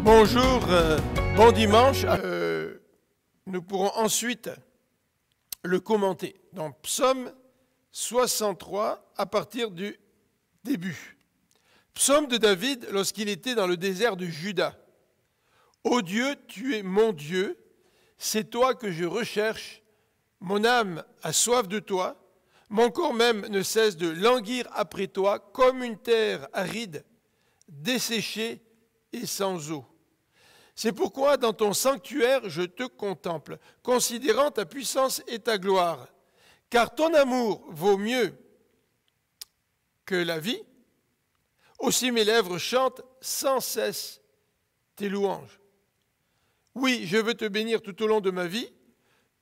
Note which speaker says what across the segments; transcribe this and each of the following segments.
Speaker 1: Bonjour, bon dimanche. Nous pourrons ensuite le commenter dans Psaume 63 à partir du début. Psaume de David lorsqu'il était dans le désert de Juda. Ô Dieu, tu es mon Dieu, c'est toi que je recherche. Mon âme a soif de toi, mon corps même ne cesse de languir après toi comme une terre aride, desséchée et sans eau. C'est pourquoi dans ton sanctuaire je te contemple, considérant ta puissance et ta gloire. Car ton amour vaut mieux que la vie. Aussi mes lèvres chantent sans cesse tes louanges. Oui, je veux te bénir tout au long de ma vie.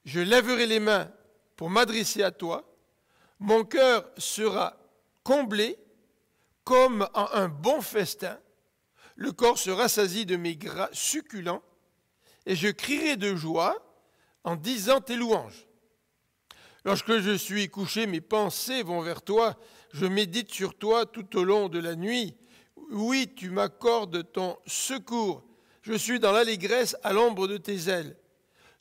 Speaker 1: Je lèverai les mains pour m'adresser à toi. Mon cœur sera comblé comme en un bon festin. Le corps se rassasie de mes gras succulents, et je crierai de joie en disant tes louanges. Lorsque je suis couché, mes pensées vont vers toi, je médite sur toi tout au long de la nuit. Oui, tu m'accordes ton secours, je suis dans l'allégresse à l'ombre de tes ailes.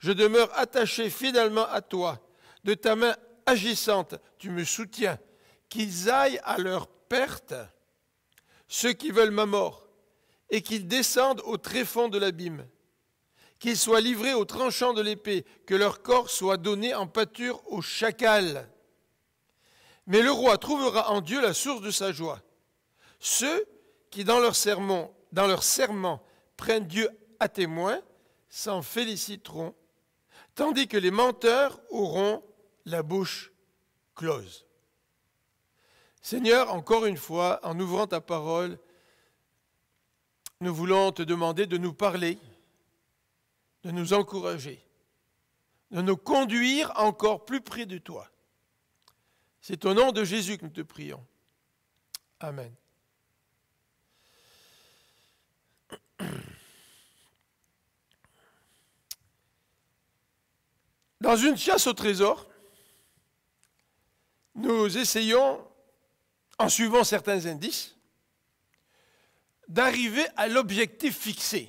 Speaker 1: Je demeure attaché fidèlement à toi, de ta main agissante, tu me soutiens. Qu'ils aillent à leur perte, ceux qui veulent ma mort, et qu'ils descendent au tréfonds de l'abîme, qu'ils soient livrés au tranchant de l'épée, que leur corps soit donné en pâture aux chacals. Mais le roi trouvera en Dieu la source de sa joie. Ceux qui, dans leur serment, prennent Dieu à témoin, s'en féliciteront, tandis que les menteurs auront la bouche close. Seigneur, encore une fois, en ouvrant ta parole, nous voulons te demander de nous parler, de nous encourager, de nous conduire encore plus près de toi. C'est au nom de Jésus que nous te prions. Amen. Dans une chasse au trésor, nous essayons, en suivant certains indices, d'arriver à l'objectif fixé,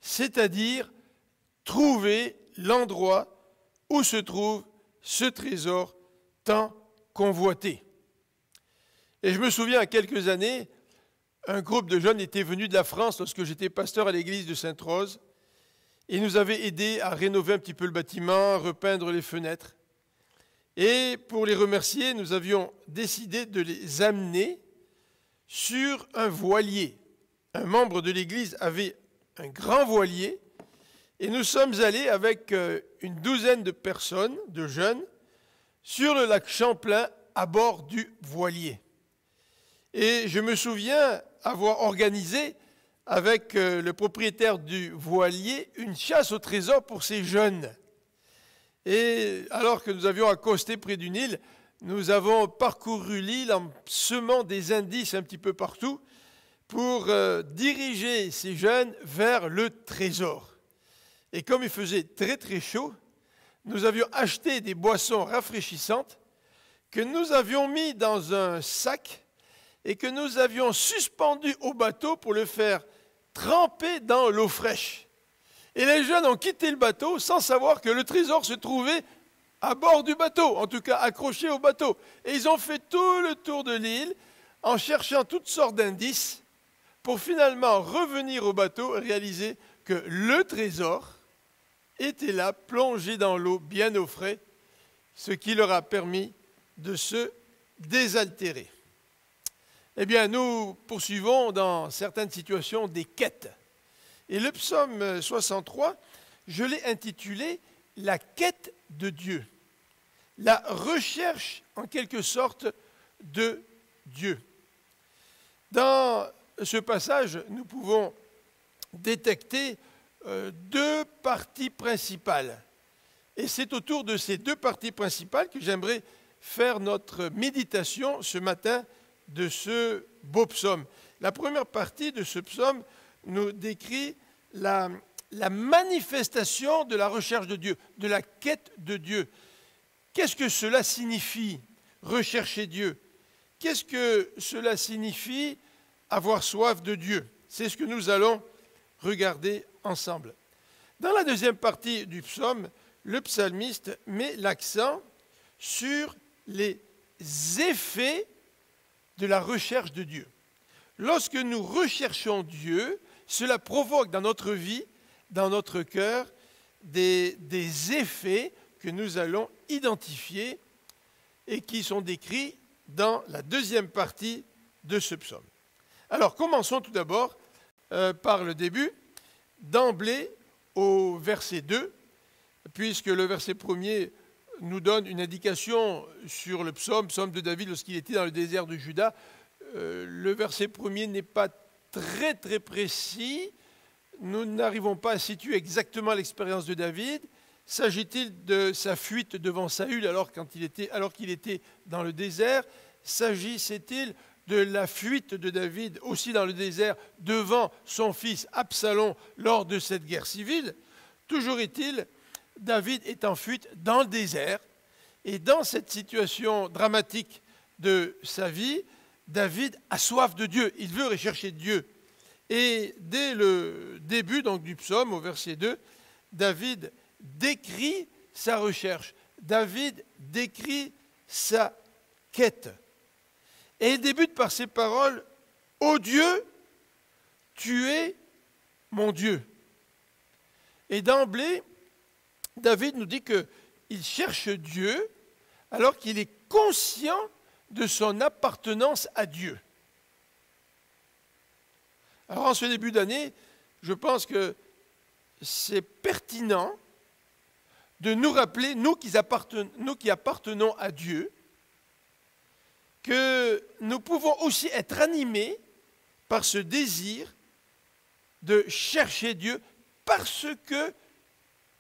Speaker 1: c'est-à-dire trouver l'endroit où se trouve ce trésor tant convoité. Et je me souviens, il y a quelques années, un groupe de jeunes était venu de la France lorsque j'étais pasteur à l'église de Sainte-Rose et nous avait aidé à rénover un petit peu le bâtiment, repeindre les fenêtres. Et pour les remercier, nous avions décidé de les amener sur un voilier. Un membre de l'église avait un grand voilier et nous sommes allés avec une douzaine de personnes, de jeunes, sur le lac Champlain à bord du voilier. Et je me souviens avoir organisé avec le propriétaire du voilier une chasse au trésor pour ces jeunes. Et alors que nous avions accosté près d'une île, nous avons parcouru l'île en semant des indices un petit peu partout pour diriger ces jeunes vers le trésor. Et comme il faisait très très chaud, nous avions acheté des boissons rafraîchissantes que nous avions mis dans un sac et que nous avions suspendu au bateau pour le faire tremper dans l'eau fraîche. Et les jeunes ont quitté le bateau sans savoir que le trésor se trouvait à bord du bateau, en tout cas accrochés au bateau. Et ils ont fait tout le tour de l'île en cherchant toutes sortes d'indices pour finalement revenir au bateau et réaliser que le trésor était là, plongé dans l'eau, bien au frais, ce qui leur a permis de se désaltérer. Eh bien, nous poursuivons dans certaines situations des quêtes. Et le psaume 63, je l'ai intitulé « La quête de Dieu ». La recherche, en quelque sorte, de Dieu. Dans ce passage, nous pouvons détecter deux parties principales. Et c'est autour de ces deux parties principales que j'aimerais faire notre méditation ce matin de ce beau psaume. La première partie de ce psaume nous décrit la manifestation de la recherche de Dieu, de la quête de Dieu. Qu'est-ce que cela signifie, rechercher Dieu? Qu'est-ce que cela signifie, avoir soif de Dieu? C'est ce que nous allons regarder ensemble. Dans la deuxième partie du psaume, le psalmiste met l'accent sur les effets de la recherche de Dieu. Lorsque nous recherchons Dieu, cela provoque dans notre vie, dans notre cœur, des effets que nous allons identifier et qui sont décrits dans la deuxième partie de ce psaume. Alors, commençons tout d'abord par le début, d'emblée au verset 2, puisque le verset 1er nous donne une indication sur le psaume de David lorsqu'il était dans le désert de Juda. Le verset 1er n'est pas très très précis. Nous n'arrivons pas à situer exactement l'expérience de David. S'agit-il de sa fuite devant Saül alors qu'il était dans le désert? S'agissait-il de la fuite de David aussi dans le désert devant son fils Absalom lors de cette guerre civile? Toujours est-il, David est en fuite dans le désert et dans cette situation dramatique de sa vie, David a soif de Dieu, il veut rechercher Dieu. Et dès le début donc, du psaume, au verset 2, David décrit sa recherche, David décrit sa quête. Et il débute par ces paroles, « Ô Dieu, tu es mon Dieu ». Et d'emblée, David nous dit qu'il cherche Dieu alors qu'il est conscient de son appartenance à Dieu. Alors en ce début d'année, je pense que c'est pertinent de nous rappeler, nous qui appartenons à Dieu, que nous pouvons aussi être animés par ce désir de chercher Dieu parce que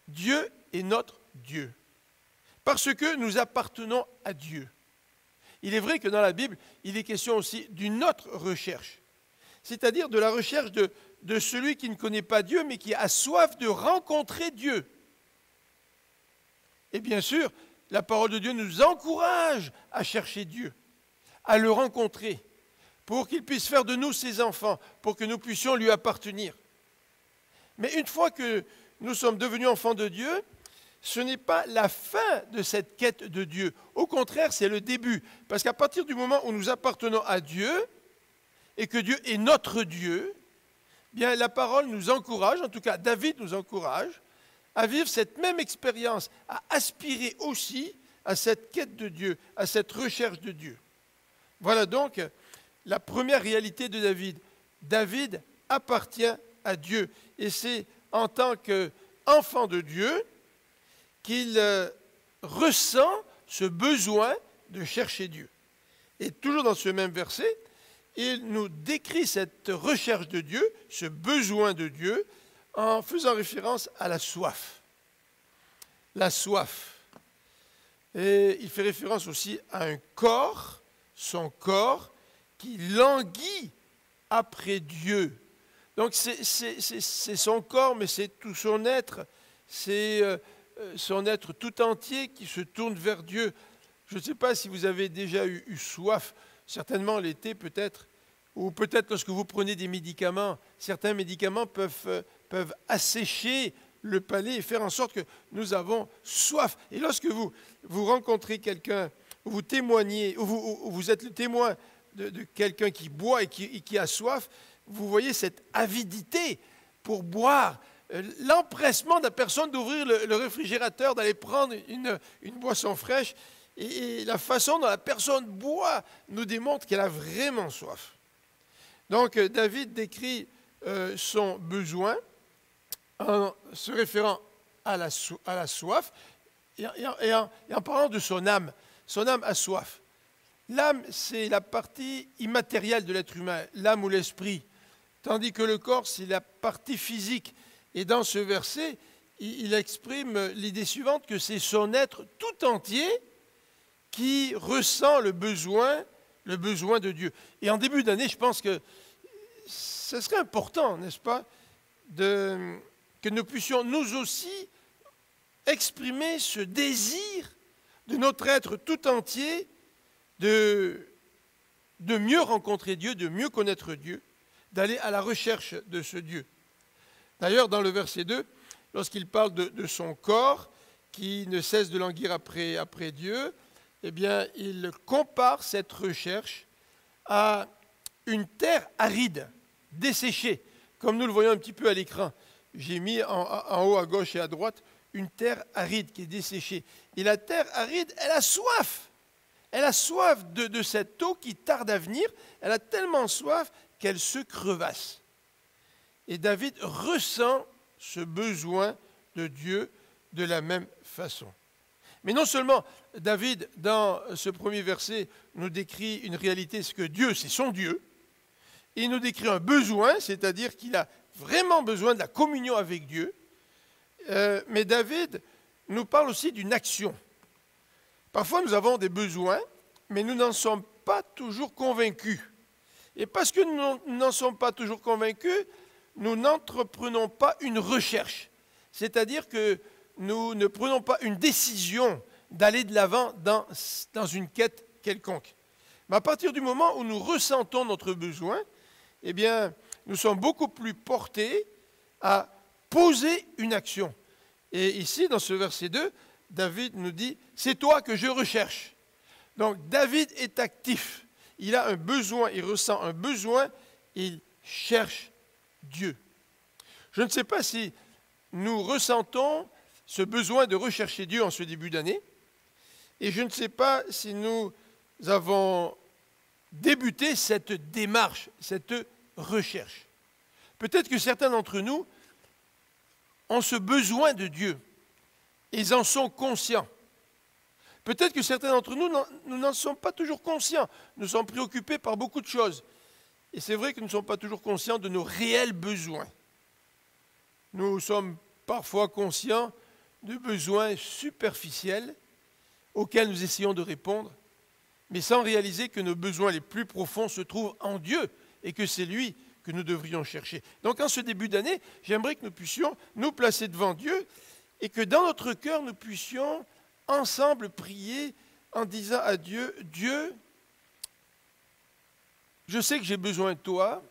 Speaker 1: Dieu est notre Dieu, parce que nous appartenons à Dieu. Il est vrai que dans la Bible, il est question aussi d'une autre recherche, c'est-à-dire de la recherche de celui qui ne connaît pas Dieu, mais qui a soif de rencontrer Dieu. Et bien sûr, la parole de Dieu nous encourage à chercher Dieu, à le rencontrer, pour qu'il puisse faire de nous ses enfants, pour que nous puissions lui appartenir. Mais une fois que nous sommes devenus enfants de Dieu, ce n'est pas la fin de cette quête de Dieu. Au contraire, c'est le début. Parce qu'à partir du moment où nous appartenons à Dieu, et que Dieu est notre Dieu, bien la parole nous encourage, en tout cas David nous encourage, à vivre cette même expérience, à aspirer aussi à cette quête de Dieu, à cette recherche de Dieu. Voilà donc la première réalité de David. David appartient à Dieu. Et c'est en tant qu'enfant de Dieu qu'il ressent ce besoin de chercher Dieu. Et toujours dans ce même verset, il nous décrit cette recherche de Dieu, ce besoin de Dieu, en faisant référence à la soif. La soif. Et il fait référence aussi à un corps, son corps, qui languit après Dieu. Donc c'est son corps, mais c'est tout son être. C'est son être tout entier qui se tourne vers Dieu. Je ne sais pas si vous avez déjà eu soif, certainement l'été peut-être, ou peut-être lorsque vous prenez des médicaments. Certains médicaments peuvent assécher le palais et faire en sorte que nous avons soif. Et lorsque vous rencontrez quelqu'un, vous témoignez, ou vous êtes le témoin de quelqu'un qui boit et qui a soif, vous voyez cette avidité pour boire, l'empressement de la personne d'ouvrir le réfrigérateur, d'aller prendre une boisson fraîche, et la façon dont la personne boit nous démontre qu'elle a vraiment soif. Donc David décrit son besoin en se référant à la soif et en parlant de son âme. Son âme a soif. L'âme, c'est la partie immatérielle de l'être humain, l'âme ou l'esprit, tandis que le corps, c'est la partie physique. Et dans ce verset, il exprime l'idée suivante, que c'est son être tout entier qui ressent le besoin de Dieu. Et en début d'année, je pense que ce serait important, n'est-ce pas, que nous puissions nous aussi exprimer ce désir de notre être tout entier de mieux rencontrer Dieu, de mieux connaître Dieu, d'aller à la recherche de ce Dieu. D'ailleurs, dans le verset 2, lorsqu'il parle de son corps qui ne cesse de languir après Dieu, eh bien, il compare cette recherche à une terre aride, desséchée, comme nous le voyons un petit peu à l'écran. J'ai mis en haut à gauche et à droite une terre aride qui est desséchée. Et la terre aride, elle a soif. Elle a soif de cette eau qui tarde à venir. Elle a tellement soif qu'elle se crevasse. Et David ressent ce besoin de Dieu de la même façon. Mais non seulement David, dans ce premier verset, nous décrit une réalité, c'est que Dieu, c'est son Dieu. Il nous décrit un besoin, c'est-à-dire qu'il a vraiment besoin de la communion avec Dieu. Mais David nous parle aussi d'une action. Parfois, nous avons des besoins, mais nous n'en sommes pas toujours convaincus. Et parce que nous n'en sommes pas toujours convaincus, nous n'entreprenons pas une recherche. C'est-à-dire que nous ne prenons pas une décision d'aller de l'avant dans une quête quelconque. Mais à partir du moment où nous ressentons notre besoin, eh bien, nous sommes beaucoup plus portés à poser une action. Et ici, dans ce verset 2, David nous dit « C'est toi que je recherche ». Donc, David est actif. Il a un besoin, il ressent un besoin, il cherche Dieu. Je ne sais pas si nous ressentons ce besoin de rechercher Dieu en ce début d'année, et je ne sais pas si nous avons débuté cette démarche, cette recherche. Peut-être que certains d'entre nous ont ce besoin de Dieu. Ils en sont conscients. Peut-être que certains d'entre nous, nous n'en sommes pas toujours conscients. Nous sommes préoccupés par beaucoup de choses. Et c'est vrai que nous ne sommes pas toujours conscients de nos réels besoins. Nous sommes parfois conscients de besoins superficiels auxquels nous essayons de répondre, mais sans réaliser que nos besoins les plus profonds se trouvent en Dieu et que c'est lui que nous devrions chercher. Donc en ce début d'année, j'aimerais que nous puissions nous placer devant Dieu et que dans notre cœur, nous puissions ensemble prier en disant à Dieu, « Dieu, je sais que j'ai besoin de toi,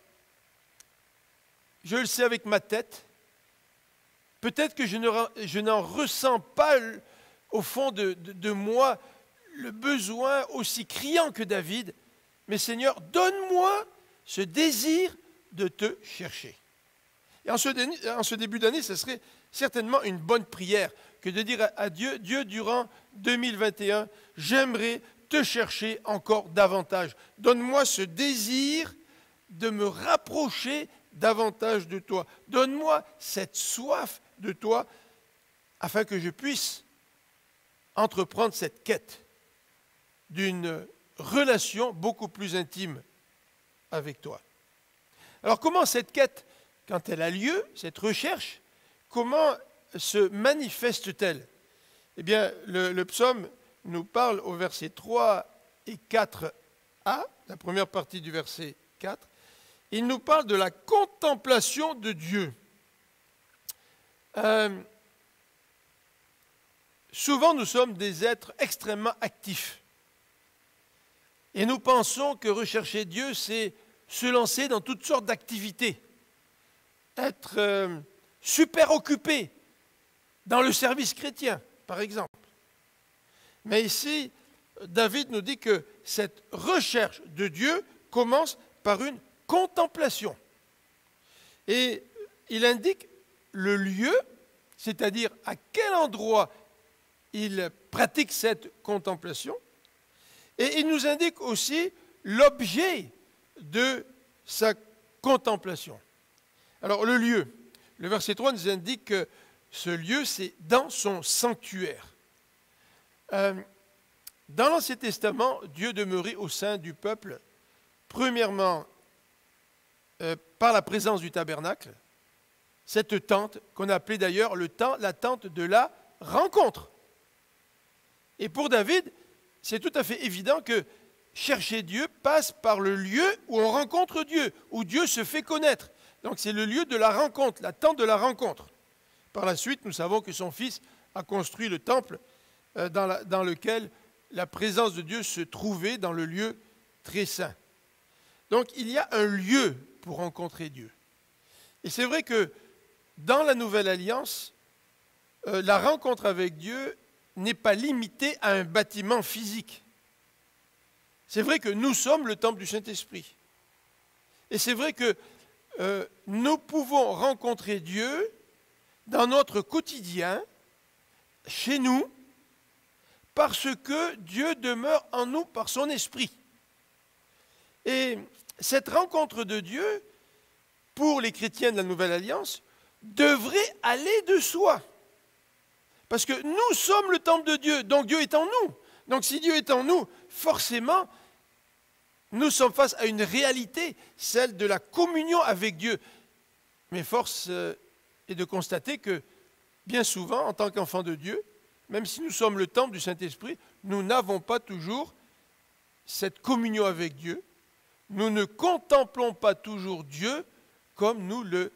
Speaker 1: je le sais avec ma tête, peut-être que je n'en ressens pas au fond de moi le besoin aussi criant que David, mais Seigneur, donne-moi ce désir de te chercher. » Et en ce début d'année, ce serait certainement une bonne prière que de dire à Dieu, Dieu, durant 2021, j'aimerais te chercher encore davantage. Donne-moi ce désir de me rapprocher davantage de toi. Donne-moi cette soif de toi afin que je puisse entreprendre cette quête d'une relation beaucoup plus intime avec toi. Alors comment cette quête, quand elle a lieu, cette recherche, comment se manifeste-t-elle? Eh bien, le psaume nous parle au verset 3 et 4a, la première partie du verset 4, il nous parle de la contemplation de Dieu. Souvent, nous sommes des êtres extrêmement actifs. Et nous pensons que rechercher Dieu, c'est se lancer dans toutes sortes d'activités, être super occupé dans le service chrétien, par exemple. Mais ici, David nous dit que cette recherche de Dieu commence par une contemplation. Et il indique le lieu, c'est-à-dire à quel endroit il pratique cette contemplation. Et il nous indique aussi l'objet de sa contemplation. Alors le lieu, le verset 3 nous indique que ce lieu, c'est dans son sanctuaire. Dans l'Ancien Testament, Dieu demeurait au sein du peuple, premièrement par la présence du tabernacle, cette tente qu'on appelait d'ailleurs la tente de la rencontre. Et pour David, c'est tout à fait évident que chercher Dieu passe par le lieu où on rencontre Dieu, où Dieu se fait connaître. Donc c'est le lieu de la rencontre, la tente de la rencontre. Par la suite, nous savons que son fils a construit le temple dans lequel la présence de Dieu se trouvait dans le lieu très saint. Donc il y a un lieu pour rencontrer Dieu. Et c'est vrai que dans la Nouvelle Alliance, la rencontre avec Dieu n'est pas limitée à un bâtiment physique. C'est vrai que nous sommes le temple du Saint-Esprit. Et c'est vrai que nous pouvons rencontrer Dieu dans notre quotidien, chez nous, parce que Dieu demeure en nous par son esprit. Et cette rencontre de Dieu, pour les chrétiens de la Nouvelle Alliance, devrait aller de soi. Parce que nous sommes le temple de Dieu, donc Dieu est en nous. Donc si Dieu est en nous, forcément, nous sommes face à une réalité, celle de la communion avec Dieu. Mais force est de constater que, bien souvent, en tant qu'enfants de Dieu, même si nous sommes le temple du Saint-Esprit, nous n'avons pas toujours cette communion avec Dieu. Nous ne contemplons pas toujours Dieu comme nous le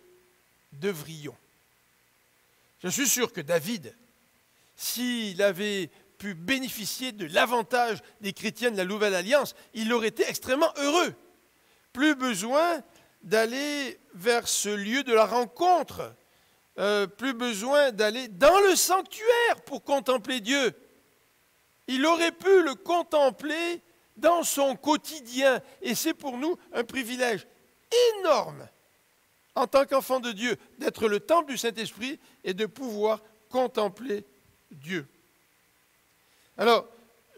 Speaker 1: devrions. Je suis sûr que David, s'il avait pu bénéficier de l'avantage des chrétiens de la Nouvelle Alliance, il aurait été extrêmement heureux. Plus besoin d'aller vers ce lieu de la rencontre, plus besoin d'aller dans le sanctuaire pour contempler Dieu. Il aurait pu le contempler dans son quotidien, et c'est pour nous un privilège énorme, en tant qu'enfant de Dieu, d'être le temple du Saint-Esprit et de pouvoir contempler Dieu. Alors,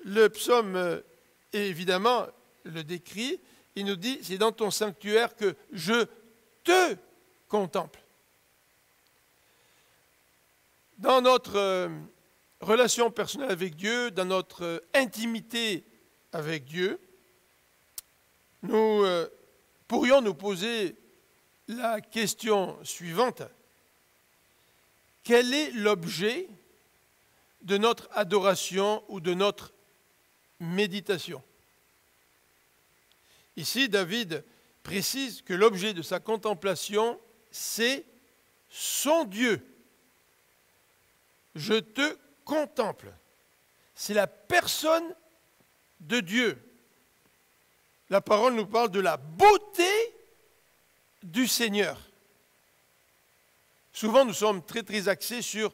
Speaker 1: le psaume, évidemment, le décrit, il nous dit, c'est dans ton sanctuaire que je te contemple. Dans notre relation personnelle avec Dieu, dans notre intimité avec Dieu, nous pourrions nous poser la question suivante. Quel est l'objet de notre adoration ou de notre méditation? Ici, David précise que l'objet de sa contemplation, c'est son Dieu. Je te contemple. C'est la personne de Dieu. La parole nous parle de la beauté du Seigneur. Souvent, nous sommes très, très axés sur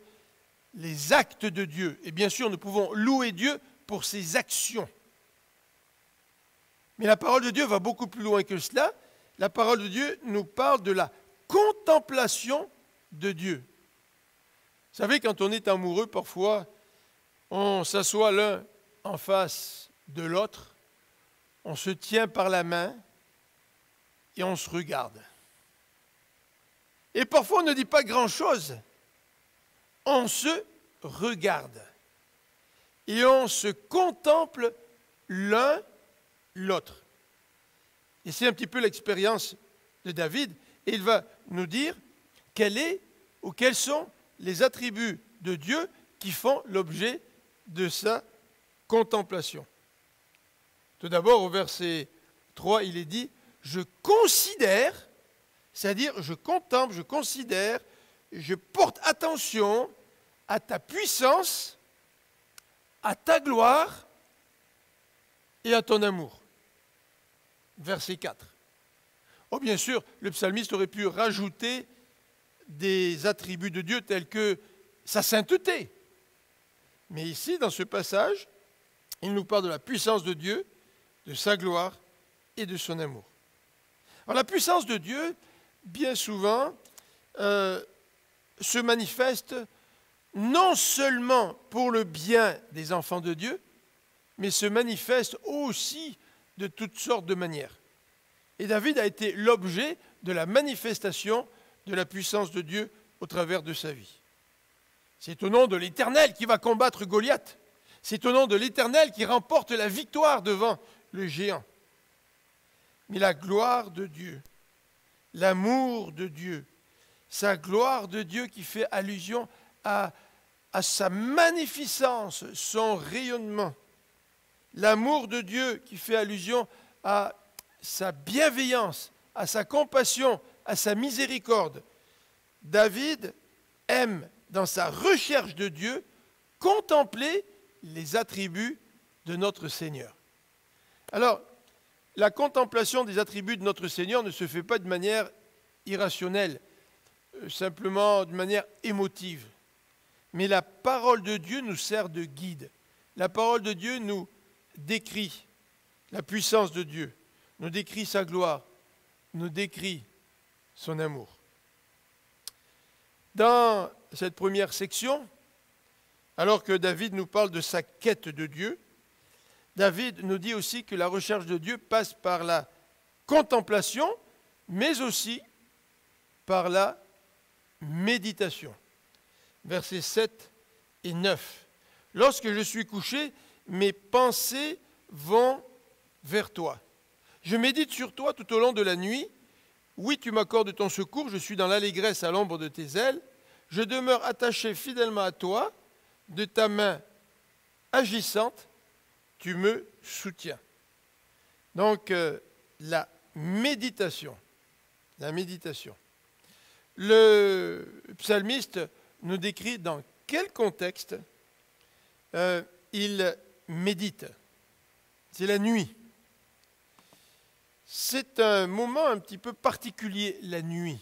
Speaker 1: les actes de Dieu. Et bien sûr, nous pouvons louer Dieu pour ses actions. Mais la parole de Dieu va beaucoup plus loin que cela. La parole de Dieu nous parle de la contemplation de Dieu. Vous savez, quand on est amoureux, parfois, on s'assoit l'un en face de l'autre, on se tient par la main et on se regarde. Et parfois, on ne dit pas grand-chose. On se regarde et on se contemple l'un l'autre. Et c'est un petit peu l'expérience de David. Et il va nous dire quels sont les attributs de Dieu qui font l'objet de sa contemplation. Tout d'abord, au verset 3, il est dit « Je considère », c'est-à-dire je contemple, je considère, je porte attention à ta puissance, à ta gloire et à ton amour. Verset 4. Oh, bien sûr, le psalmiste aurait pu rajouter des attributs de Dieu tels que sa sainteté. Mais ici, dans ce passage, il nous parle de la puissance de Dieu, de sa gloire et de son amour. Alors la puissance de Dieu, bien souvent, se manifeste non seulement pour le bien des enfants de Dieu, mais se manifeste aussi de toutes sortes de manières. Et David a été l'objet de la manifestation de la puissance de Dieu au travers de sa vie. C'est au nom de l'Éternel qui va combattre Goliath. C'est au nom de l'Éternel qui remporte la victoire devant le géant. Mais la gloire de Dieu, l'amour de Dieu, sa gloire de Dieu qui fait allusion à sa magnificence, son rayonnement, l'amour de Dieu qui fait allusion à sa bienveillance, à sa compassion, à sa miséricorde. David aime, dans sa recherche de Dieu, contempler les attributs de notre Seigneur. Alors, la contemplation des attributs de notre Seigneur ne se fait pas de manière irrationnelle. simplement de manière émotive. Mais la parole de Dieu nous sert de guide. La parole de Dieu nous décrit la puissance de Dieu, nous décrit sa gloire, nous décrit son amour. Dans cette première section, alors que David nous parle de sa quête de Dieu, David nous dit aussi que la recherche de Dieu passe par la contemplation, mais aussi par la méditation. Versets 7 et 9. Lorsque je suis couché, mes pensées vont vers toi. Je médite sur toi tout au long de la nuit. Oui, tu m'accordes ton secours, je suis dans l'allégresse à l'ombre de tes ailes. Je demeure attaché fidèlement à toi, de ta main agissante, tu me soutiens. Donc, la méditation. La méditation. Le psalmiste nous décrit dans quel contexte il médite. C'est la nuit. C'est un moment un petit peu particulier, la nuit.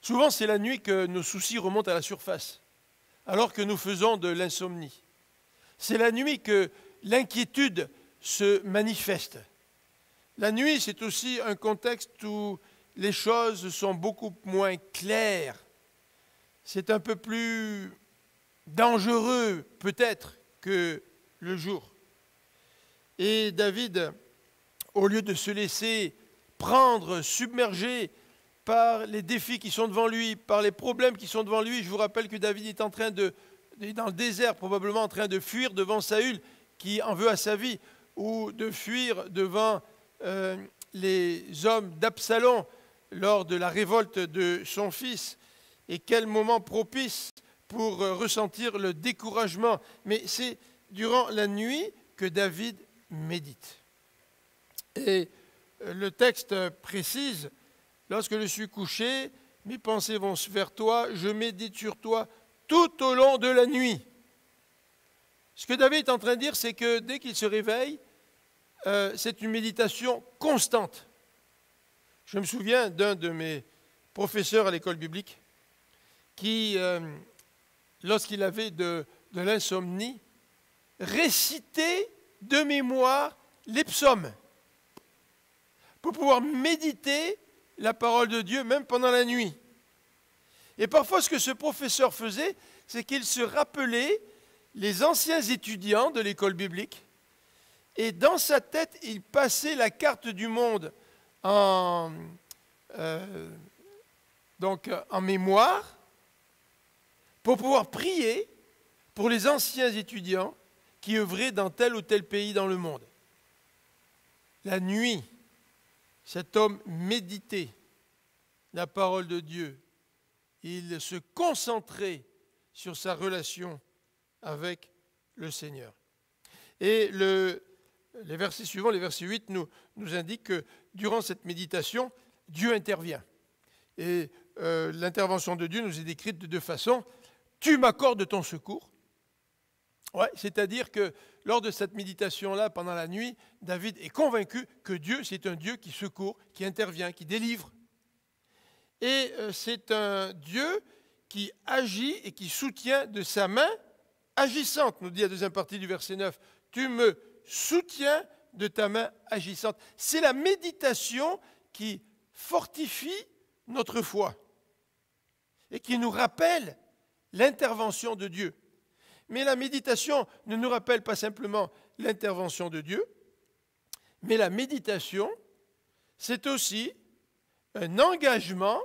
Speaker 1: Souvent, c'est la nuit que nos soucis remontent à la surface, alors que nous faisons de l'insomnie. C'est la nuit que l'inquiétude se manifeste. La nuit, c'est aussi un contexte où les choses sont beaucoup moins claires. C'est un peu plus dangereux, peut-être, que le jour. Et David, au lieu de se laisser prendre, submerger par les défis qui sont devant lui, par les problèmes qui sont devant lui, je vous rappelle que David est dans le désert, probablement en train de fuir devant Saül, qui en veut à sa vie, ou de fuir devant les hommes d'Absalom lors de la révolte de son fils. Et quel moment propice pour ressentir le découragement. Mais c'est durant la nuit que David médite. Et le texte précise, lorsque je suis couché, mes pensées vont vers toi, je médite sur toi tout au long de la nuit. Ce que David est en train de dire, c'est que dès qu'il se réveille, c'est une méditation constante. Je me souviens d'un de mes professeurs à l'école biblique qui, lorsqu'il avait de l'insomnie, récitait de mémoire les psaumes pour pouvoir méditer la parole de Dieu même pendant la nuit. Et parfois, ce que ce professeur faisait, c'est qu'il se rappelait les anciens étudiants de l'école biblique et dans sa tête, il passait la carte du monde en mémoire pour pouvoir prier pour les anciens étudiants qui œuvraient dans tel ou tel pays dans le monde. La nuit, cet homme méditait la parole de Dieu. Il se concentrait sur sa relation avec le Seigneur. Et les versets suivants, les versets 8, nous indiquent que durant cette méditation, Dieu intervient. Et l'intervention de Dieu nous est décrite de deux façons. Tu m'accordes ton secours. Ouais, c'est-à-dire que lors de cette méditation-là, pendant la nuit, David est convaincu que Dieu, c'est un Dieu qui secourt, qui intervient, qui délivre. Et c'est un Dieu qui agit et qui soutient de sa main agissante, nous dit la deuxième partie du verset 9. Tu me soutiens de ta main agissante. C'est la méditation qui fortifie notre foi et qui nous rappelle l'intervention de Dieu. Mais la méditation ne nous rappelle pas simplement l'intervention de Dieu, mais la méditation, c'est aussi un engagement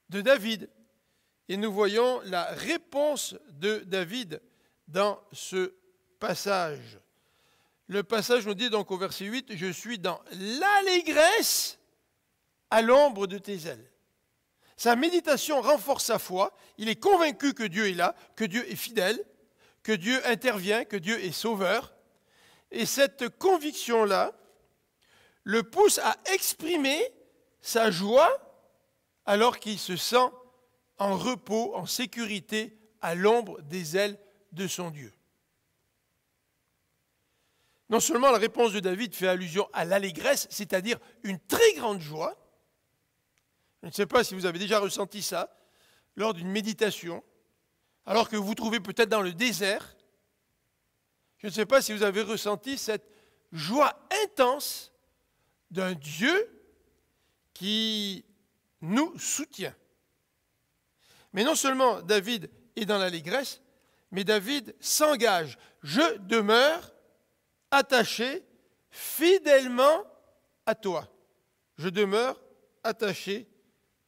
Speaker 1: de David. Et nous voyons la réponse de David dans ce passage. Le passage nous dit donc au verset 8, « Je suis dans l'allégresse à l'ombre de tes ailes ». Sa méditation renforce sa foi. Il est convaincu que Dieu est là, que Dieu est fidèle, que Dieu intervient, que Dieu est sauveur. Et cette conviction-là le pousse à exprimer sa joie alors qu'il se sent en repos, en sécurité, à l'ombre des ailes de son Dieu. Non seulement la réponse de David fait allusion à l'allégresse, c'est-à-dire une très grande joie, Je ne sais pas si vous avez déjà ressenti ça lors d'une méditation, alors que vous vous trouvez peut-être dans le désert. Je ne sais pas si vous avez ressenti cette joie intense d'un Dieu qui nous soutient. Mais non seulement David est dans l'allégresse, mais David s'engage. Je demeure attaché fidèlement à toi. Je demeure attaché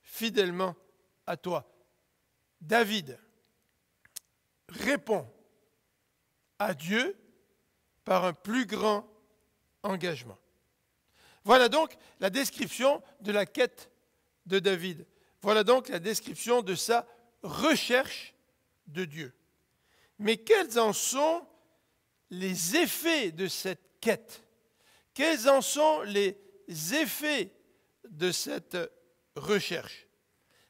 Speaker 1: fidèlement à toi. David répond à Dieu par un plus grand engagement. Voilà donc la description de la quête de David. Voilà donc la description de sa recherche de Dieu. Mais quels en sont les effets de cette quête? Quels en sont les effets de cette recherche?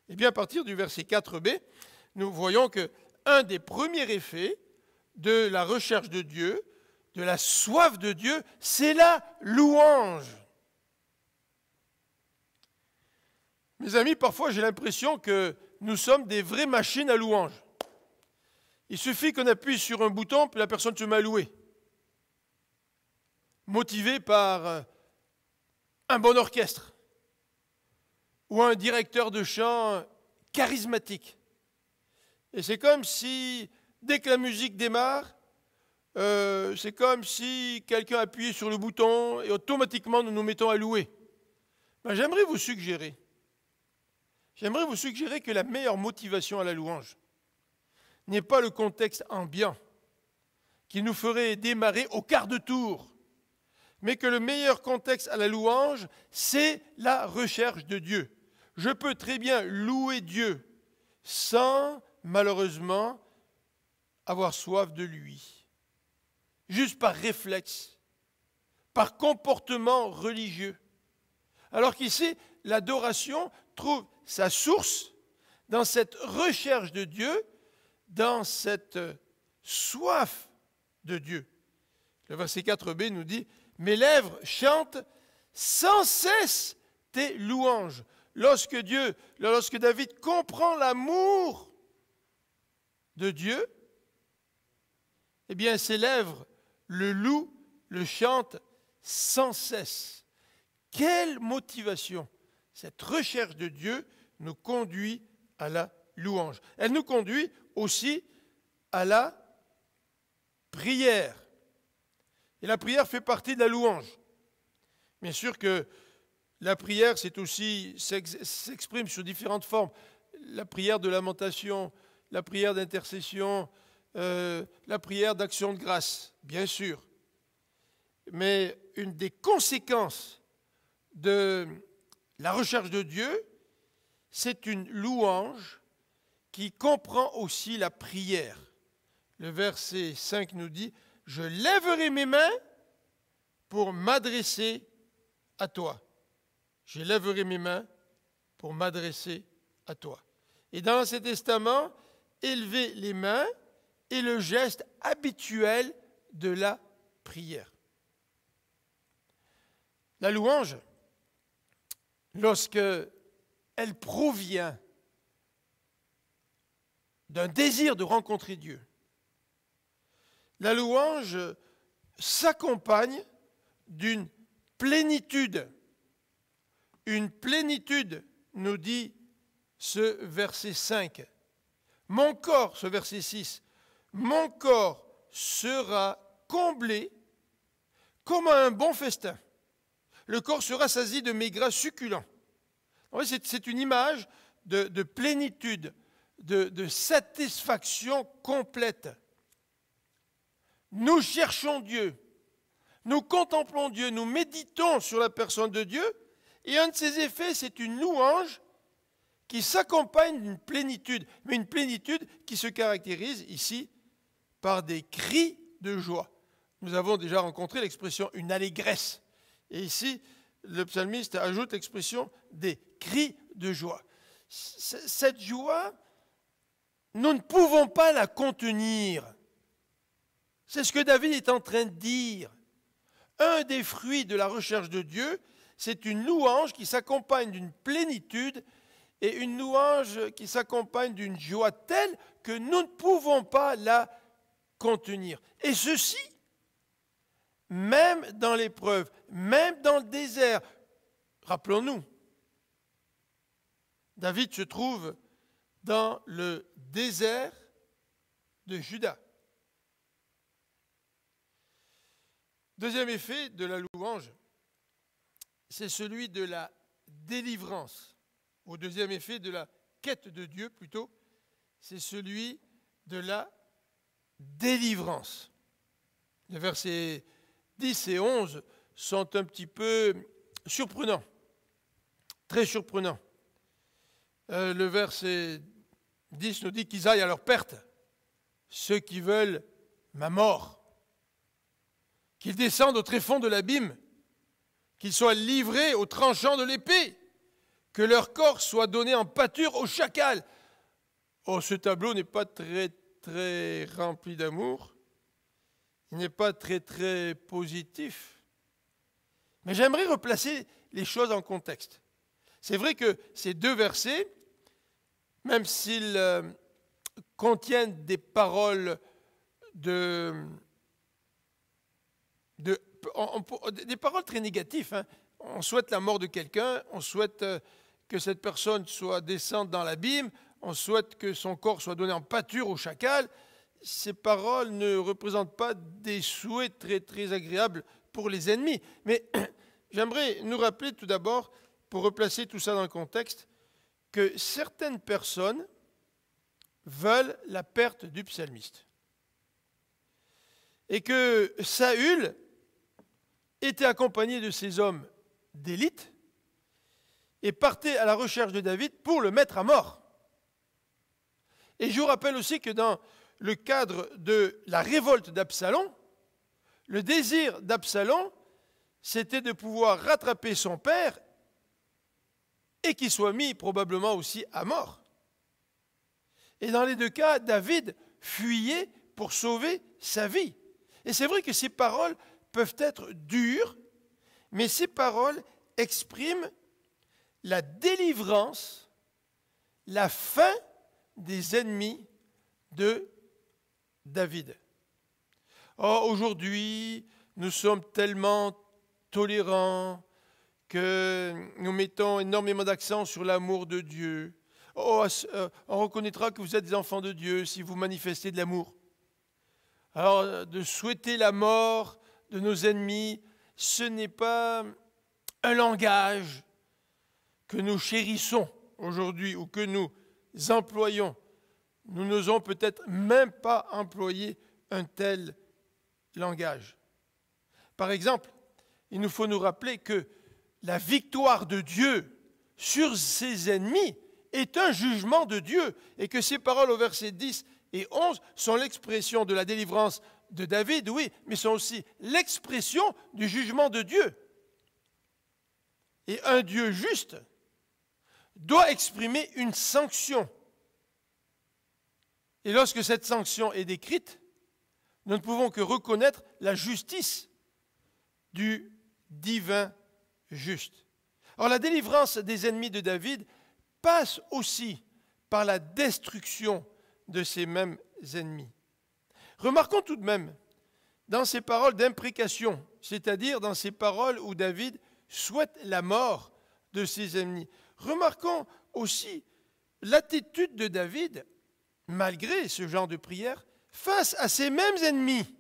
Speaker 1: Eh bien, à partir du verset 4b, nous voyons qu'un des premiers effets de la recherche de Dieu, de la soif de Dieu, c'est la louange. Mes amis, parfois j'ai l'impression que nous sommes des vraies machines à louange. Il suffit qu'on appuie sur un bouton, puis la personne se met à louer. Motivé par un bon orchestre ou un directeur de chant charismatique. Et c'est comme si, dès que la musique démarre, c'est comme si quelqu'un appuyait sur le bouton et automatiquement nous nous mettons à louer. Ben, j'aimerais vous suggérer que la meilleure motivation à la louange n'est pas le contexte ambiant qui nous ferait démarrer au quart de tour, mais que le meilleur contexte à la louange, c'est la recherche de Dieu. Je peux très bien louer Dieu sans, malheureusement, avoir soif de lui, juste par réflexe, par comportement religieux. Alors qu'ici, l'adoration trouve sa source dans cette recherche de Dieu, dans cette soif de Dieu. Le verset 4b nous dit « Mes lèvres chantent sans cesse tes louanges ». Lorsque David comprend l'amour de Dieu, eh bien ses lèvres le louent, le chantent sans cesse. Quelle motivation! Cette recherche de Dieu nous conduit à la louange. Elle nous conduit aussi à la prière. Et la prière fait partie de la louange. Bien sûr que la prière, s'exprime sous différentes formes. La prière de lamentation, la prière d'intercession, la prière d'action de grâce, bien sûr. Mais une des conséquences de la recherche de Dieu, c'est une louange qui comprend aussi la prière. Le verset 5 nous dit « Je lèverai mes mains pour m'adresser à toi. » Je lèverai mes mains pour m'adresser à toi. Et dans l'Ancien Testament, élever les mains est le geste habituel de la prière. La louange, lorsque elle provient d'un désir de rencontrer Dieu, la louange s'accompagne d'une plénitude. Une plénitude, nous dit ce verset 5. Mon corps, ce verset 6, mon corps sera comblé comme un bon festin. Le corps se rassasie de mes gras succulents. C'est une image de plénitude, de satisfaction complète. Nous cherchons Dieu, nous contemplons Dieu, nous méditons sur la personne de Dieu, et un de ses effets, c'est une louange qui s'accompagne d'une plénitude, mais une plénitude qui se caractérise ici par des cris de joie. Nous avons déjà rencontré l'expression une allégresse. Et ici, le psalmiste ajoute l'expression des cris de joie. Cette joie, nous ne pouvons pas la contenir. C'est ce que David est en train de dire. Un des fruits de la recherche de Dieu, c'est une louange qui s'accompagne d'une plénitude et une louange qui s'accompagne d'une joie telle que nous ne pouvons pas la contenir. Et ceci, même dans l'épreuve, même dans le désert. Rappelons-nous, David se trouve dans le désert de Juda. Deuxième effet de la louange, c'est celui de la délivrance. Au deuxième effet de la quête de Dieu, plutôt, c'est celui de la délivrance. Les versets 10 et 11 sont un petit peu surprenants, très surprenants. Le verset 10 nous dit qu'ils aillent à leur perte, ceux qui veulent ma mort, qu'ils descendent au tréfonds de l'abîme, qu'ils soient livrés au tranchant de l'épée, que leur corps soit donné en pâture au chacal. Oh, ce tableau n'est pas très, très rempli d'amour. Il n'est pas très, très positif. Mais j'aimerais replacer les choses en contexte. C'est vrai que ces deux versets, même s'ils contiennent des paroles des paroles très négatives, hein. On souhaite la mort de quelqu'un, on souhaite que cette personne soit descende dans l'abîme, on souhaite que son corps soit donné en pâture au chacal. Ces paroles ne représentent pas des souhaits très, très agréables pour les ennemis. Mais j'aimerais nous rappeler tout d'abord, pour replacer tout ça dans le contexte, que certaines personnes veulent la perte du psalmiste. Et que Saül était accompagné de ses hommes d'élite et partait à la recherche de David pour le mettre à mort. Et je vous rappelle aussi que dans le cadre de la révolte d'Absalom, le désir d'Absalom, c'était de pouvoir rattraper son père et qu'il soit mis probablement aussi à mort. Et dans les deux cas, David fuyait pour sauver sa vie. Et c'est vrai que ces paroles peuvent être dures, mais ces paroles expriment la délivrance, la fin des ennemis de David. Oh, aujourd'hui, nous sommes tellement tolérants que nous mettons énormément d'accent sur l'amour de Dieu. Oh, on reconnaîtra que vous êtes des enfants de Dieu si vous manifestez de l'amour. Alors, de souhaiter la mort de nos ennemis, ce n'est pas un langage que nous chérissons aujourd'hui ou que nous employons. Nous n'osons peut-être même pas employer un tel langage. Par exemple, il nous faut nous rappeler que la victoire de Dieu sur ses ennemis est un jugement de Dieu et que ces paroles au verset 10 et 11 sont l'expression de la délivrance de David, oui, mais sont aussi l'expression du jugement de Dieu. Et un Dieu juste doit exprimer une sanction. Et lorsque cette sanction est décrite, nous ne pouvons que reconnaître la justice du divin juste. Or, la délivrance des ennemis de David passe aussi par la destruction de ces mêmes ennemis. Remarquons tout de même, dans ces paroles d'imprécation, c'est-à-dire dans ces paroles où David souhaite la mort de ses ennemis, remarquons aussi l'attitude de David, malgré ce genre de prière, face à ces mêmes ennemis.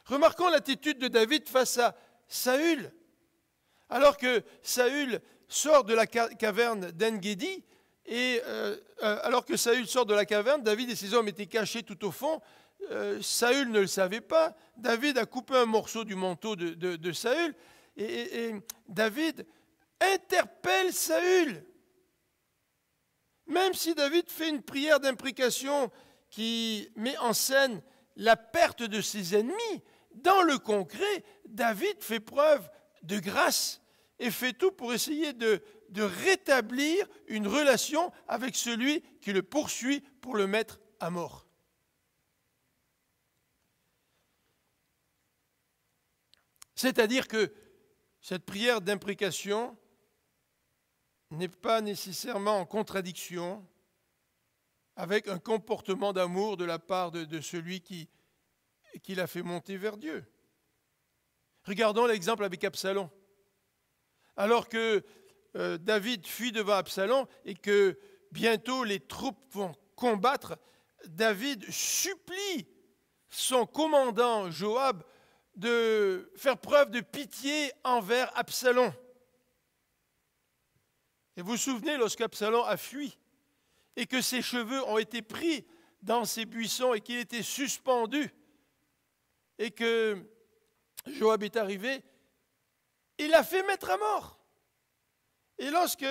Speaker 1: Remarquons l'attitude de David face à Saül. Alors que Saül sort de la caverne d'En-Gedi, et alors que Saül sort de la caverne, David et ses hommes étaient cachés tout au fond. Saül ne le savait pas. David a coupé un morceau du manteau de Saül, et David interpelle Saül. Même si David fait une prière d'imprécation qui met en scène la perte de ses ennemis, dans le concret, David fait preuve de grâce et fait tout pour essayer de rétablir une relation avec celui qui le poursuit pour le mettre à mort. C'est-à-dire que cette prière d'imprécation n'est pas nécessairement en contradiction avec un comportement d'amour de la part de celui qui l'a fait monter vers Dieu. Regardons l'exemple avec Absalom. Alors que David fuit devant Absalom et que bientôt les troupes vont combattre, David supplie son commandant Joab de faire preuve de pitié envers Absalom. Et vous vous souvenez, lorsqu'Absalom a fui et que ses cheveux ont été pris dans ses buissons et qu'il était suspendu et que Joab est arrivé, il l'a fait mettre à mort. Et lorsque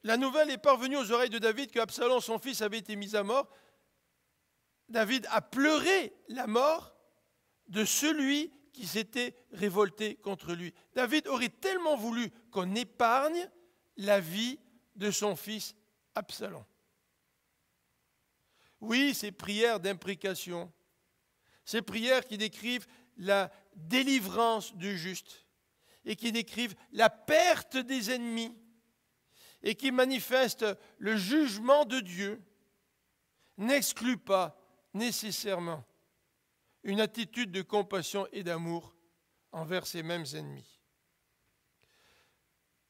Speaker 1: la nouvelle est parvenue aux oreilles de David que Absalom, son fils, avait été mis à mort, David a pleuré la mort de celui qui s'était révolté contre lui. David aurait tellement voulu qu'on épargne la vie de son fils Absalom. Oui, ces prières d'imprécation, ces prières qui décrivent la délivrance du juste et qui décrivent la perte des ennemis et qui manifestent le jugement de Dieu, n'excluent pas nécessairement une attitude de compassion et d'amour envers ces mêmes ennemis.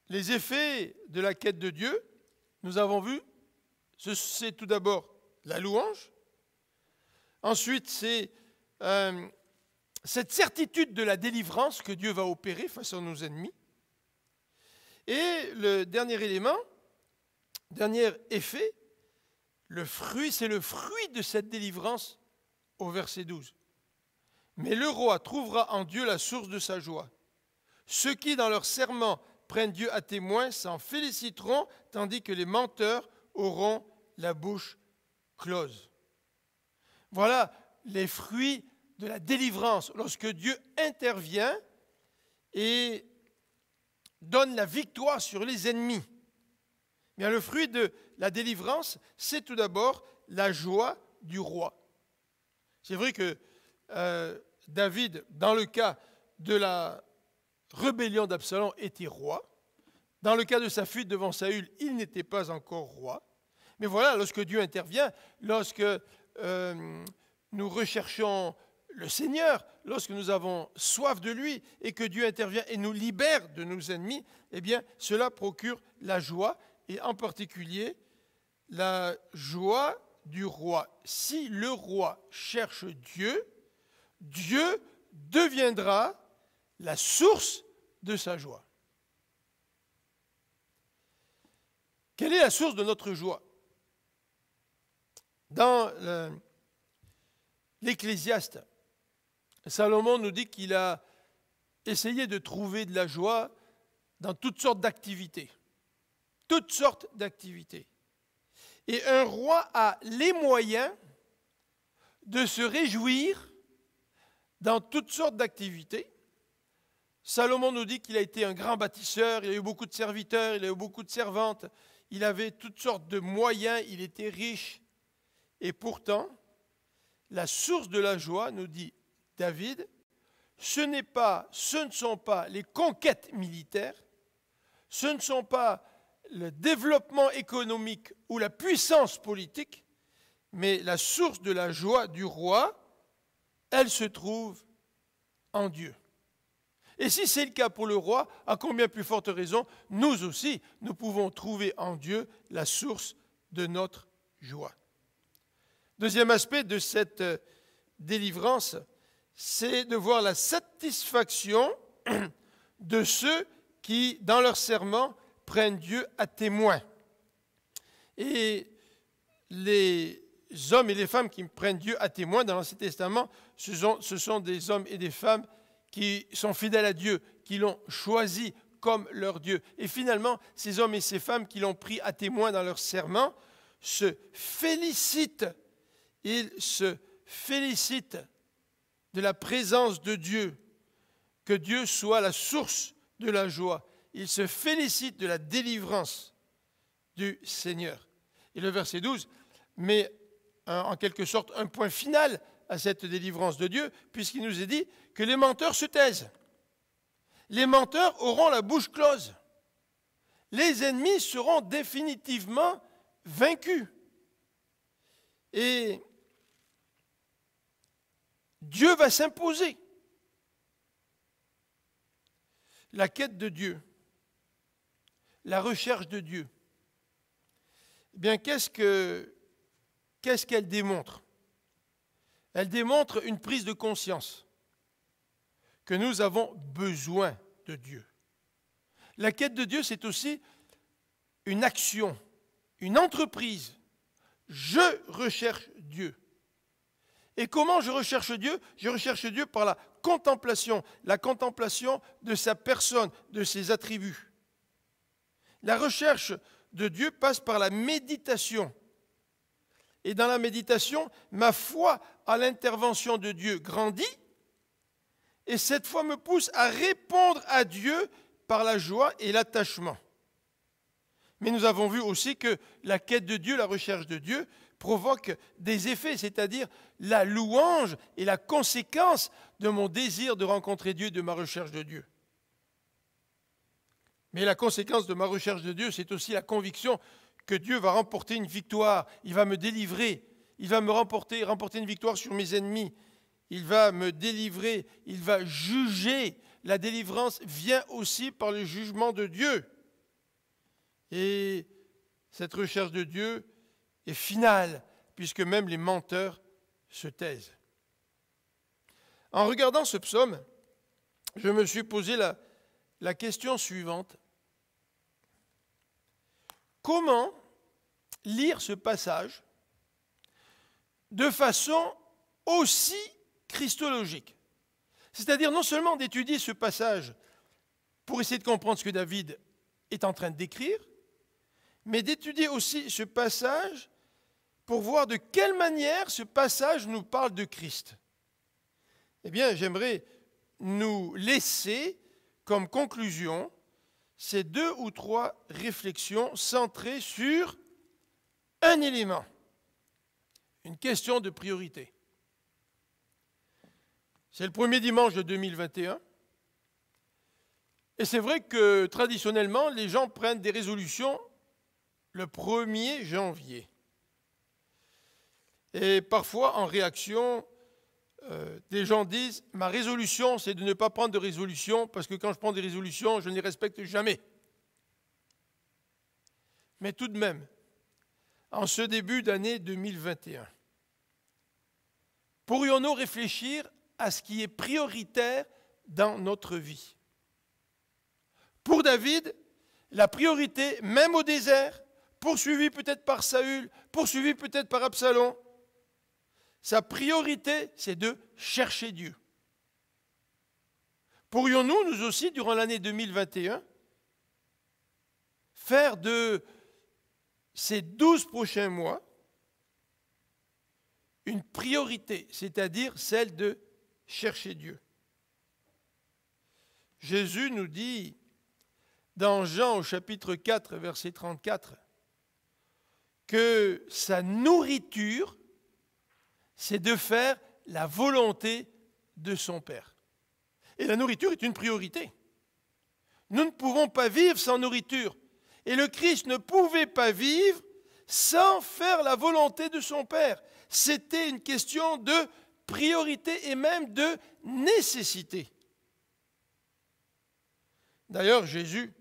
Speaker 1: Les effets de la quête de Dieu, nous avons vu, c'est tout d'abord la louange. Ensuite, c'est cette certitude de la délivrance que Dieu va opérer face à nos ennemis. Et le dernier élément, dernier effet, c'est le fruit de cette délivrance au verset 12. Mais le roi trouvera en Dieu la source de sa joie. Ceux qui, dans leur serment, prennent Dieu à témoin s'en féliciteront, tandis que les menteurs auront la bouche close. Voilà les fruits de la délivrance, lorsque Dieu intervient et donne la victoire sur les ennemis. Bien, le fruit de la délivrance, c'est tout d'abord la joie du roi. C'est vrai que David, dans le cas de la rébellion d'Absalom, était roi. Dans le cas de sa fuite devant Saül, il n'était pas encore roi. Mais voilà, lorsque Dieu intervient, lorsque nous recherchons le Seigneur, lorsque nous avons soif de lui et que Dieu intervient et nous libère de nos ennemis, eh bien, cela procure la joie et en particulier la joie du roi. Si le roi cherche Dieu, Dieu deviendra la source de sa joie. Quelle est la source de notre joie? Dans l'Ecclésiaste, Salomon nous dit qu'il a essayé de trouver de la joie dans toutes sortes d'activités. Toutes sortes d'activités. Et un roi a les moyens de se réjouir dans toutes sortes d'activités. Salomon nous dit qu'il a été un grand bâtisseur, il a eu beaucoup de serviteurs, il a eu beaucoup de servantes, il avait toutes sortes de moyens, il était riche. Et pourtant, la source de la joie, nous dit David, ce ne sont pas les conquêtes militaires, ce ne sont pas le développement économique ou la puissance politique, mais la source de la joie du roi, elle se trouve en Dieu. Et si c'est le cas pour le roi, à combien plus forte raison, nous aussi, nous pouvons trouver en Dieu la source de notre joie. Deuxième aspect de cette délivrance, c'est de voir la satisfaction de ceux qui, dans leur serment, prennent Dieu à témoin. Et les hommes et les femmes qui prennent Dieu à témoin dans l'Ancien Testament, ce sont des hommes et des femmes qui sont fidèles à Dieu, qui l'ont choisi comme leur Dieu. Et finalement, ces hommes et ces femmes qui l'ont pris à témoin dans leur serment se félicitent. Ils se félicitent de la présence de Dieu, que Dieu soit la source de la joie. Ils se félicitent de la délivrance du Seigneur. Et le verset 12 met en quelque sorte un point final à cette délivrance de Dieu, puisqu'il nous est dit que les menteurs se taisent. Les menteurs auront la bouche close. les ennemis seront définitivement vaincus. Et Dieu va s'imposer. La quête de Dieu, la recherche de Dieu, eh bien, qu'est-ce qu'elle démontre? Elle démontre une prise de conscience que nous avons besoin de Dieu. La quête de Dieu, c'est aussi une action, une entreprise. Je recherche Dieu. Et comment je recherche Dieu? Je recherche Dieu par la contemplation de sa personne, de ses attributs. La recherche de Dieu passe par la méditation. Et dans la méditation, ma foi à l'intervention de Dieu grandit, et cette foi me pousse à répondre à Dieu par la joie et l'attachement. Mais nous avons vu aussi que la quête de Dieu, la recherche de Dieu, provoque des effets, c'est-à-dire la louange et la conséquence de mon désir de rencontrer Dieu, de ma recherche de Dieu. Mais la conséquence de ma recherche de Dieu, c'est aussi la conviction que Dieu va remporter une victoire, il va me délivrer, il va me remporter une victoire sur mes ennemis, il va me délivrer, il va juger. La délivrance vient aussi par le jugement de Dieu. Et cette recherche de Dieu est finale, puisque même les menteurs se taisent. En regardant ce psaume, je me suis posé la question suivante. Comment lire ce passage de façon aussi christologique? C'est-à-dire non seulement d'étudier ce passage pour essayer de comprendre ce que David est en train de décrire, mais d'étudier aussi ce passage pour voir de quelle manière ce passage nous parle de Christ. Eh bien, j'aimerais nous laisser comme conclusion ces 2 ou 3 réflexions centrées sur un élément, une question de priorité. C'est le premier dimanche de 2021. Et c'est vrai que traditionnellement, les gens prennent des résolutions le 1er janvier. Et parfois, en réaction, des gens disent « Ma résolution, c'est de ne pas prendre de résolution, parce que quand je prends des résolutions, je ne les respecte jamais. » Mais tout de même, en ce début d'année 2021, pourrions-nous réfléchir à ce qui est prioritaire dans notre vie? Pour David, la priorité, même au désert, poursuivi peut-être par Saül, poursuivi peut-être par Absalom, sa priorité, c'est de chercher Dieu. Pourrions-nous, nous aussi, durant l'année 2021, faire de ces 12 prochains mois une priorité, c'est-à-dire celle de chercher Dieu? Jésus nous dit dans Jean au chapitre 4, verset 34, que sa nourriture, c'est de faire la volonté de son Père. Et la nourriture est une priorité. Nous ne pouvons pas vivre sans nourriture. Et le Christ ne pouvait pas vivre sans faire la volonté de son Père. C'était une question de priorité et même de nécessité. D'ailleurs, Jésus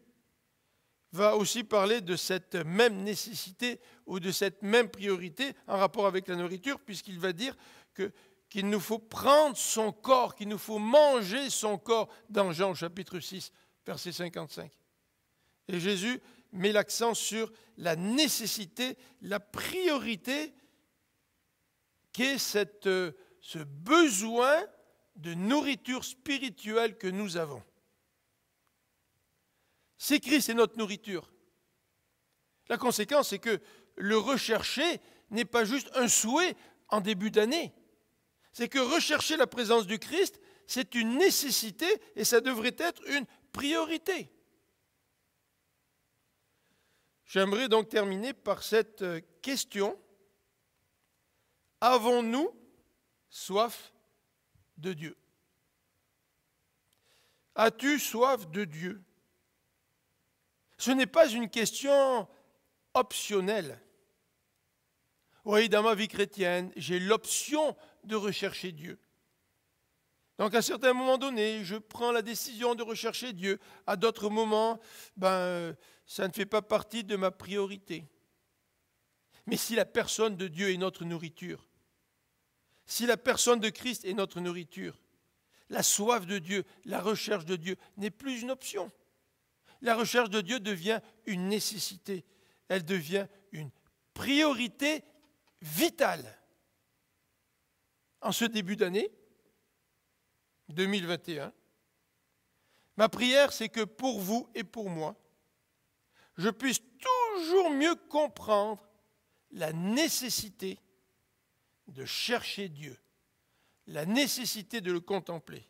Speaker 1: va aussi parler de cette même nécessité ou de cette même priorité en rapport avec la nourriture, puisqu'il va dire qu'il nous faut prendre son corps, qu'il nous faut manger son corps dans Jean chapitre 6, verset 55. Et Jésus met l'accent sur la nécessité, la priorité qu'est ce besoin de nourriture spirituelle que nous avons. Si Christ est notre nourriture, la conséquence, c'est que le rechercher n'est pas juste un souhait en début d'année. C'est que rechercher la présence du Christ, c'est une nécessité et ça devrait être une priorité. J'aimerais donc terminer par cette question. Avons-nous soif de Dieu? As-tu soif de Dieu? Ce n'est pas une question optionnelle. Oui, dans ma vie chrétienne, j'ai l'option de rechercher Dieu. Donc à un certain moment donné, je prends la décision de rechercher Dieu. À d'autres moments, ça ne fait pas partie de ma priorité. Mais si la personne de Dieu est notre nourriture, si la personne de Christ est notre nourriture, la soif de Dieu, la recherche de Dieu n'est plus une option. La recherche de Dieu devient une nécessité. Elle devient une priorité vitale. En ce début d'année 2021, ma prière, c'est que pour vous et pour moi, je puisse toujours mieux comprendre la nécessité de chercher Dieu, la nécessité de le contempler,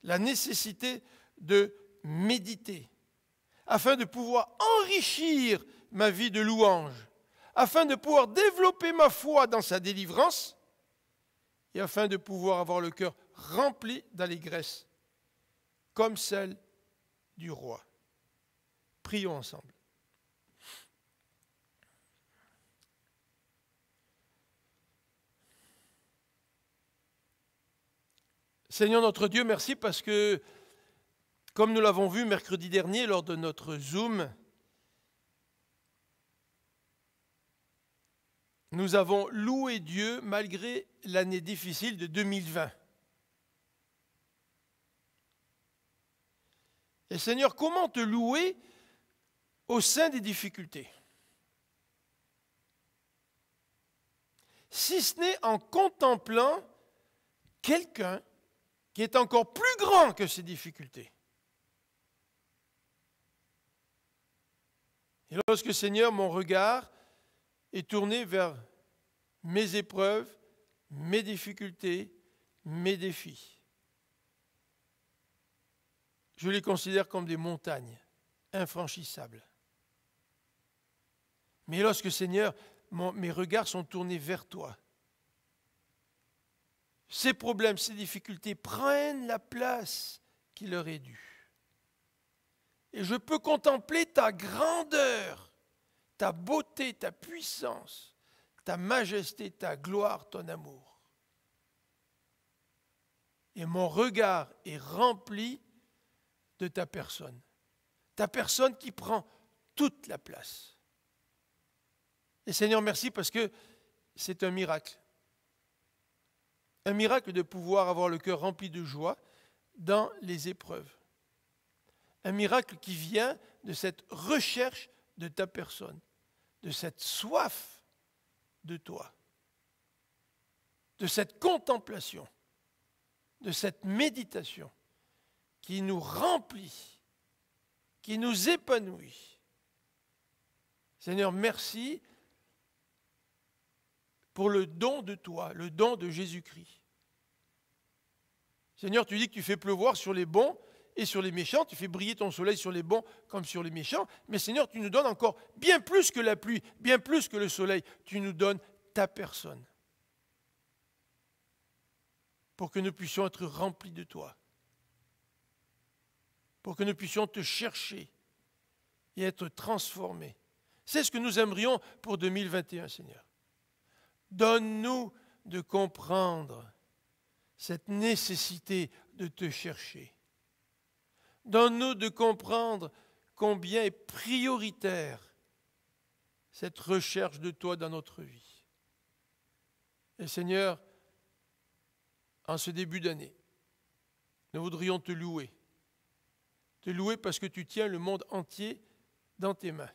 Speaker 1: la nécessité de méditer, afin de pouvoir enrichir ma vie de louange, afin de pouvoir développer ma foi dans sa délivrance et afin de pouvoir avoir le cœur rempli d'allégresse, comme celle du roi. Prions ensemble. Seigneur notre Dieu, merci parce que, comme nous l'avons vu mercredi dernier lors de notre Zoom, nous avons loué Dieu malgré l'année difficile de 2020. Et Seigneur, comment te louer au sein des difficultés? Si ce n'est en contemplant quelqu'un qui est encore plus grand que ces difficultés. Et lorsque, Seigneur, mon regard est tourné vers mes épreuves, mes difficultés, mes défis, je les considère comme des montagnes infranchissables. Mais lorsque, Seigneur, mes regards sont tournés vers toi, ces problèmes, ces difficultés prennent la place qui leur est due. Et je peux contempler ta grandeur, ta beauté, ta puissance, ta majesté, ta gloire, ton amour. Et mon regard est rempli de ta personne qui prend toute la place. Et Seigneur, merci parce que c'est un miracle. Un miracle de pouvoir avoir le cœur rempli de joie dans les épreuves. Un miracle qui vient de cette recherche de ta personne, de cette soif de toi, de cette contemplation, de cette méditation qui nous remplit, qui nous épanouit. Seigneur, merci pour le don de toi, le don de Jésus-Christ. Seigneur, tu dis que tu fais pleuvoir sur les bons et sur les méchants, tu fais briller ton soleil sur les bons comme sur les méchants, mais Seigneur, tu nous donnes encore bien plus que la pluie, bien plus que le soleil, tu nous donnes ta personne pour que nous puissions être remplis de toi, pour que nous puissions te chercher et être transformés. C'est ce que nous aimerions pour 2021, Seigneur. Donne-nous de comprendre cette nécessité de te chercher. Donne-nous de comprendre combien est prioritaire cette recherche de toi dans notre vie. Et Seigneur, en ce début d'année, nous voudrions te louer. Te louer parce que tu tiens le monde entier dans tes mains.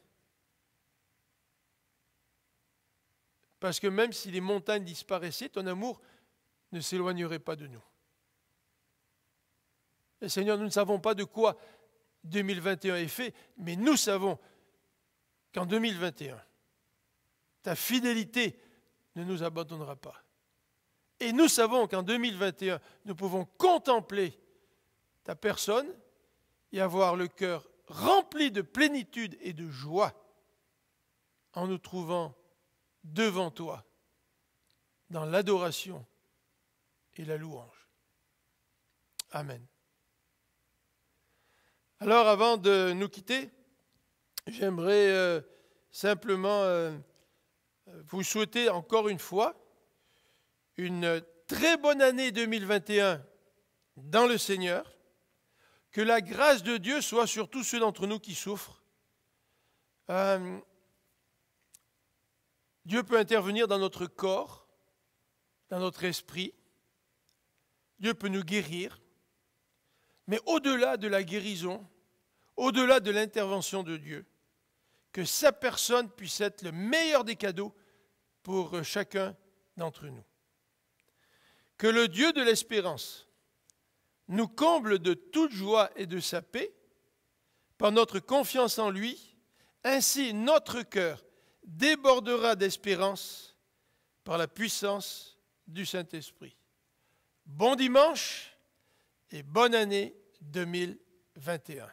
Speaker 1: Parce que même si les montagnes disparaissaient, ton amour ne s'éloignerait pas de nous. Et Seigneur, nous ne savons pas de quoi 2021 est fait, mais nous savons qu'en 2021, ta fidélité ne nous abandonnera pas. Et nous savons qu'en 2021, nous pouvons contempler ta personne et avoir le cœur rempli de plénitude et de joie en nous trouvant devant toi, dans l'adoration et la louange. Amen. Alors, avant de nous quitter, j'aimerais simplement vous souhaiter encore une fois une très bonne année 2021 dans le Seigneur, que la grâce de Dieu soit sur tous ceux d'entre nous qui souffrent. Dieu peut intervenir dans notre corps, dans notre esprit. Dieu peut nous guérir. Mais au-delà de la guérison, au-delà de l'intervention de Dieu, que sa personne puisse être le meilleur des cadeaux pour chacun d'entre nous. Que le Dieu de l'espérance nous comble de toute joie et de sa paix par notre confiance en lui. Ainsi, notre cœur débordera d'espérance par la puissance du Saint-Esprit. Bon dimanche et bonne année 2021.